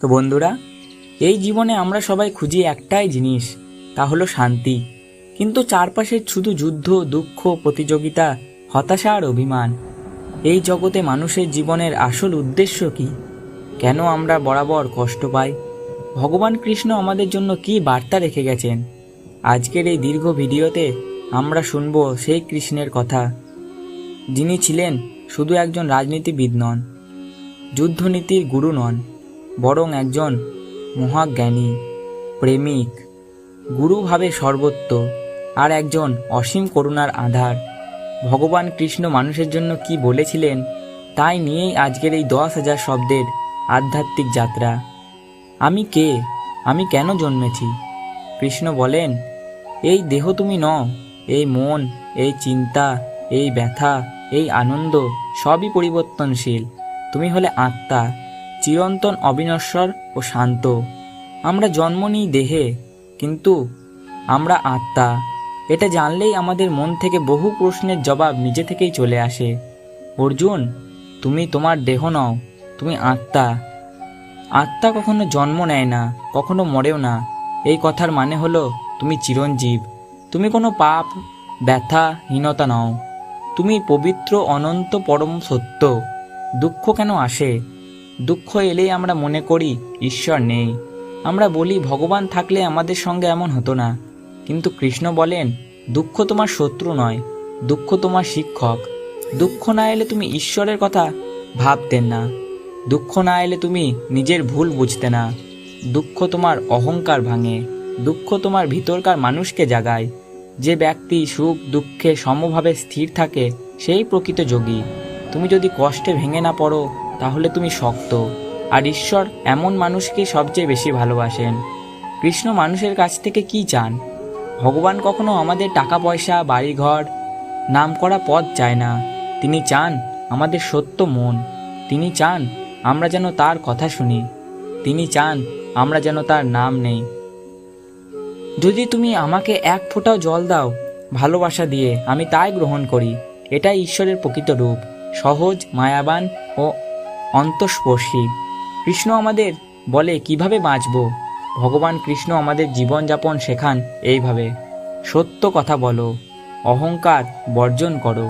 তো বন্ধুরা, এই জীবনে আমরা সবাই খুঁজি একটাই জিনিস, তা হলো শান্তি। কিন্তু চারপাশে শুধু যুদ্ধ, দুঃখ, প্রতিযোগিতা, হতাশা আর অভিমান। এই জগতে মানুষের জীবনের আসল উদ্দেশ্য কি? কেন আমরা বরাবর কষ্ট পাই? ভগবান কৃষ্ণ আমাদের জন্য কি বার্তা রেখে গেছেন? আজকের এই দীর্ঘ ভিডিওতে আমরা শুনব সেই কৃষ্ণের কথা, যিনি ছিলেন শুধু একজন রাজনীতিবিদ নন, যুদ্ধনীতির গুরু নন, বরং একজন মহাজ্ঞানী, প্রেমিক, গুরুভাবে সর্বত্র, আর একজন অসীম করুণার আধার। ভগবান কৃষ্ণ মানুষের জন্য কি বলেছিলেন, তাই নিয়েই আজকের এই 10,000 শব্দের আধ্যাত্মিক যাত্রা। আমি কে? আমি কেন জন্মেছি? কৃষ্ণ বলেন, এই দেহ তুমি নও, এই মন, এই চিন্তা, এই ব্যথা, এই আনন্দ সবই পরিবর্তনশীল। তুমি হলে আত্মা, চিরন্তন, অবিনশ্বর ও শান্ত। আমরা জন্ম নিই দেহে, কিন্তু আমরা আত্মা। এটা জানলেই আমাদের মন থেকে বহু প্রশ্নের জবাব নিজে থেকেই চলে আসে। অর্জুন, তুমি তোমার দেহ নও, তুমি আত্মা। আত্মা কখনো জন্ম নেয় না, কখনো মরেও না। এই কথার মানে হলো তুমি চিরঞ্জীব। তুমি কোনো পাপ, ব্যথা, হীনতা নও। তুমি পবিত্র, অনন্ত, পরম সত্য। দুঃখ কেন আসে? দুঃখ এলেই আমরা মনে করি ঈশ্বর নেই। আমরা বলি ভগবান থাকলে আমাদের সঙ্গে এমন হতো না। কিন্তু কৃষ্ণ বলেন, দুঃখ তোমার শত্রু নয়, দুঃখ তোমার শিক্ষক। দুঃখ না এলে তুমি ঈশ্বরের কথা ভাবতেন না। দুঃখ না এলে তুমি নিজের ভুল বুঝতে না। দুঃখ তোমার অহংকার ভাঙে। দুঃখ তোমার ভিতরকার মানুষকে জাগায়। যে ব্যক্তি সুখ দুঃখে সমভাবে স্থির থাকে, সেই প্রকৃত যোগী। তুমি যদি কষ্টে ভেঙে না পড়ো, তাহলে তুমি শক্ত। আর ঈশ্বর এমন মানুষকেই সবচেয়ে বেশি ভালোবাসেন। কৃষ্ণ মানুষের কাছ থেকে কি চান? ভগবান কখনো আমাদের টাকা পয়সা, বাড়িঘর, নামকরা পদ চায় না। তিনি চান আমাদের সত্য মন। তিনি চান আমরা যেন তার কথা শুনি। তিনি চান আমরা যেন তার নাম নেই। যদি তুমি আমাকে এক ফোঁটাও জল দাও ভালোবাসা দিয়ে, আমি তাই গ্রহণ করি। এটাই ঈশ্বরের প্রকৃত রূপ, সহজ, মায়াবান ও অন্তঃস্পর্শী। কৃষ্ণ আমাদের বলে কিভাবে বাঁচব। ভগবান কৃষ্ণ আমাদের জীবনযাপন শেখান এইভাবে। সত্য কথা বলো, অহংকার বর্জন করো,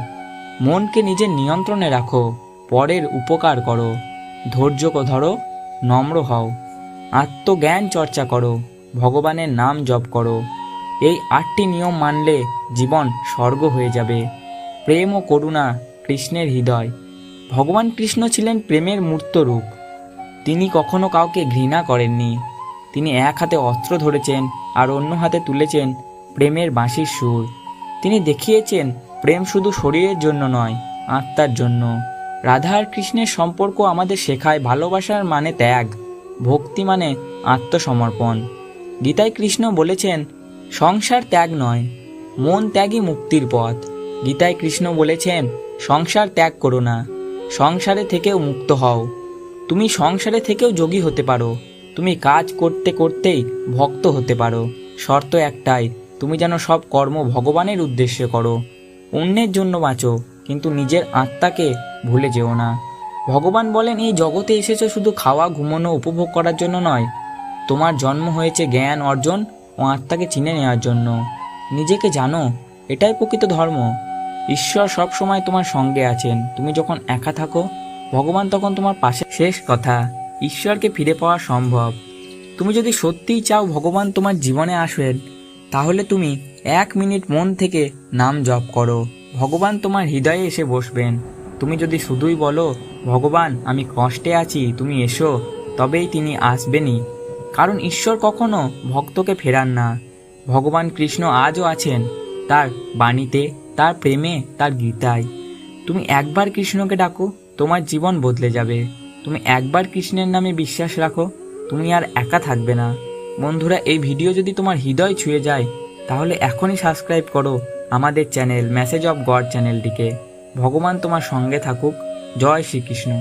মনকে নিজের নিয়ন্ত্রণে রাখো, পরের উপকার করো, ধৈর্য ধরো, নম্র হও, আত্মজ্ঞান চর্চা করো, ভগবানের নাম জপ করো। এই 8টি নিয়ম মানলে জীবন স্বর্গ হয়ে যাবে। প্রেম ও করুণা কৃষ্ণের হৃদয়। ভগবান কৃষ্ণ ছিলেন প্রেমের মূর্ত রূপ। তিনি কখনো কাউকে ঘৃণা করেননি। তিনি এক হাতে অস্ত্র ধরেছেন আর অন্য হাতে তুলেছেন প্রেমের বাঁশির সুর। তিনি দেখিয়েছেন প্রেম শুধু শরীরের জন্য নয়, আত্মার জন্য। রাধা আর কৃষ্ণের সম্পর্ক আমাদের শেখায় ভালোবাসার মানে ত্যাগ, ভক্তি মানে আত্মসমর্পণ। গীতায় কৃষ্ণ বলেছেন, সংসার ত্যাগ নয়, মন ত্যাগই মুক্তির পথ। গীতায় কৃষ্ণ বলেছেন, সংসার ত্যাগ করো না, সংসারে থেকেও মুক্ত হও। তুমি সংসারে থেকেও যোগী হতে পারো। তুমি কাজ করতে করতেই ভক্ত হতে পারো। শর্ত একটাই, তুমি যেন সব কর্ম ভগবানের উদ্দেশ্যে করো। অন্যের জন্য বাঁচো, কিন্তু নিজের আত্মাকে ভুলে যেও না। ভগবান বলেন, এই জগতে এসেছো শুধু খাওয়া, ঘুমানো, উপভোগ করার জন্য নয়। তোমার জন্ম হয়েছে জ্ঞান অর্জন ও আত্মাকে চিনে নেওয়ার জন্য। নিজেকে জানো, এটাই প্রকৃত ধর্ম। ঈশ্বর সব সময় তোমার সঙ্গে আছেন। তুমি যখন একা থাকো, ভগবান তখন তোমার পাশে। শেষ কথা, ঈশ্বরকে ফিরে পাওয়া সম্ভব। তুমি যদি সত্যিই চাও ভগবান তোমার জীবনে আসবেন, তাহলে তুমি 1 মিনিট মন থেকে নাম জপ করো। ভগবান তোমার হৃদয়ে এসে বসবেন। তুমি যদি শুধুই বলো, ভগবান আমি কষ্টে আছি, তুমি এসো, তবেই তিনি আসবেনই। কারণ ঈশ্বর কখনো ভক্তকে ফেরান না। ভগবান কৃষ্ণ আজও আছেন, তার বাণীতে, তার প্রেমে, তার গীতায়। তুমি একবার কৃষ্ণকে ডাকো, তোমার জীবন বদলে যাবে। তুমি একবার কৃষ্ণের নামে বিশ্বাস রাখো, তুমি আর একা থাকবে না। বন্ধুরা, এই ভিডিও যদি তোমার হৃদয় ছুঁয়ে যায়, তাহলে এখনই সাবস্ক্রাইব করো আমাদের চ্যানেল মেসেজ অফ গড চ্যানেলটিকে। ভগবান তোমার সঙ্গে থাকুক। জয় শ্রীকৃষ্ণ।